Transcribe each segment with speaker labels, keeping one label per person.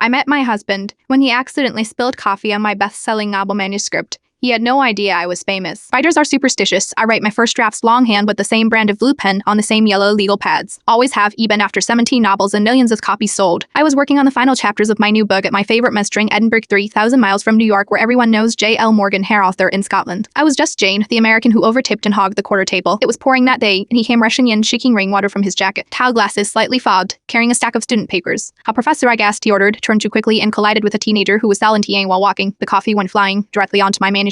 Speaker 1: I met my husband when he accidentally spilled coffee on my best-selling novel manuscript. He had no idea I was famous. Writers are superstitious. I write my first drafts longhand with the same brand of blue pen on the same yellow legal pads. Always have, even after 17 novels and millions of copies sold. I was working on the final chapters of my new book at my favorite mess drink, Edinburgh, 3,000 miles from New York, where everyone knows J.L. Morgan, hair author in Scotland. I was just Jane, the American who overtipped and hogged the quarter table. It was pouring that day, and he came rushing in, shaking rainwater from his jacket. Towel glasses slightly fogged, carrying a stack of student papers. A professor, I guessed, he ordered, turned too quickly and collided with a teenager who was salentine while walking. The coffee went flying directly onto my manuscript.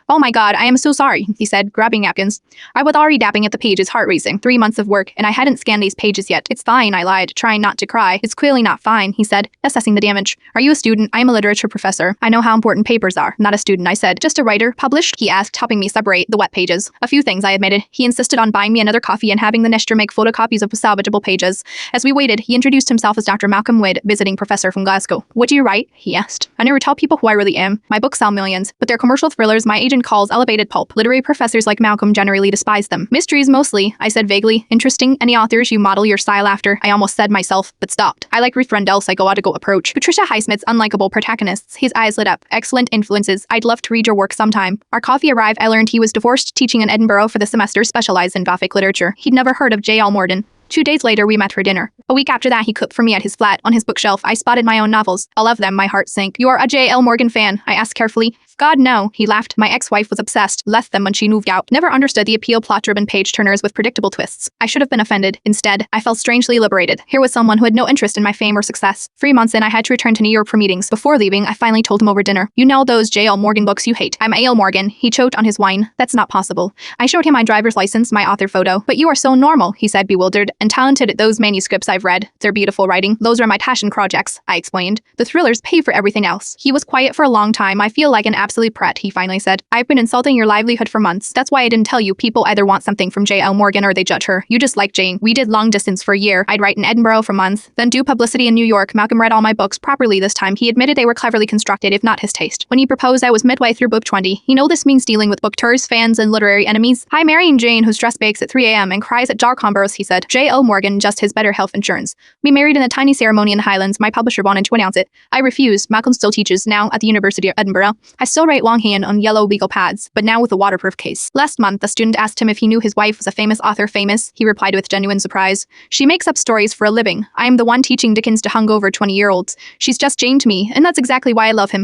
Speaker 1: "Oh my God, I am so sorry," he said, grabbing napkins. I was already dapping at the pages, heart racing. 3 months of work, and I hadn't scanned these pages yet. "It's fine," I lied, trying not to cry. "It's clearly not fine," he said, assessing the damage. "Are you a student?" "I am a literature professor. I know how important papers are." "Not a student," I said. "Just a writer. Published?" he asked, helping me separate the wet pages. "A few things," I admitted. He insisted on buying me another coffee and having the Nestor make photocopies of salvageable pages. As we waited, he introduced himself as Dr. Malcolm Wade, visiting professor from Glasgow. "What do you write?" he asked. "I never tell people who I really am. My books sell millions, but they're commercial thrillers my agent calls elevated pulp. Literary professors like Malcolm generally despise them." "Mysteries mostly," I said vaguely. "Interesting? Any authors you model your style after?" I almost said myself, but stopped. "I like Ruth Rendell's psychological approach. Patricia Highsmith's unlikable protagonists." His eyes lit up. "Excellent influences. I'd love to read your work sometime." Our coffee arrived. I learned he was divorced, teaching in Edinburgh for the semester, specialized in Gothic literature. He'd never heard of J.L. Morgan. 2 days later, we met for dinner. A week after that, he cooked for me at his flat. On his bookshelf, I spotted my own novels. All of them, my heart sank. "You're a J.L. Morgan fan?" I asked carefully. "God, no," he laughed. "My ex-wife was obsessed. Left them when she moved out. Never understood the appeal plot-driven page-turners with predictable twists." I should have been offended. Instead, I felt strangely liberated. Here was someone who had no interest in my fame or success. 3 months in, I had to return to New York for meetings. Before leaving, I finally told him over dinner. "You know those J.L. Morgan books you hate." "I'm A.L. Morgan." He choked on his wine. "That's not possible." I showed him my driver's license, my author photo. "But you are so normal," he said, bewildered, "and talented at those manuscripts I've read. They're beautiful writing. Those are my passion projects," I explained. "The thrillers pay for everything else." He was quiet for a long time. "I feel like an absolute prat," he finally said. "I've been insulting your livelihood for months. That's why I didn't tell you. People either want something from J.L. Morgan or they judge her. You just like Jane." We did long distance for a year. I'd write in Edinburgh for months, then do publicity in New York. Malcolm read all my books properly this time. He admitted they were cleverly constructed, if not his taste. When he proposed, I was midway through book 20. You know this means dealing with book tours, fans, and literary enemies. "Hi, marrying Jane, whose dress bakes at 3 a.m. and cries at jar combos," he said. "J.L. Morgan, just his better health insurance." We married in a tiny ceremony in the Highlands. My publisher wanted to announce it. I refused. Malcolm still teaches, now at the University of Edinburgh. I still write longhand on yellow legal pads, but now with a waterproof case. Last month, a student asked him if he knew his wife was a famous author. "Famous?" he replied with genuine surprise. "She makes up stories for a living. I am the one teaching Dickens to hungover 20-year-olds. She's just Jane to me, and that's exactly why I love him."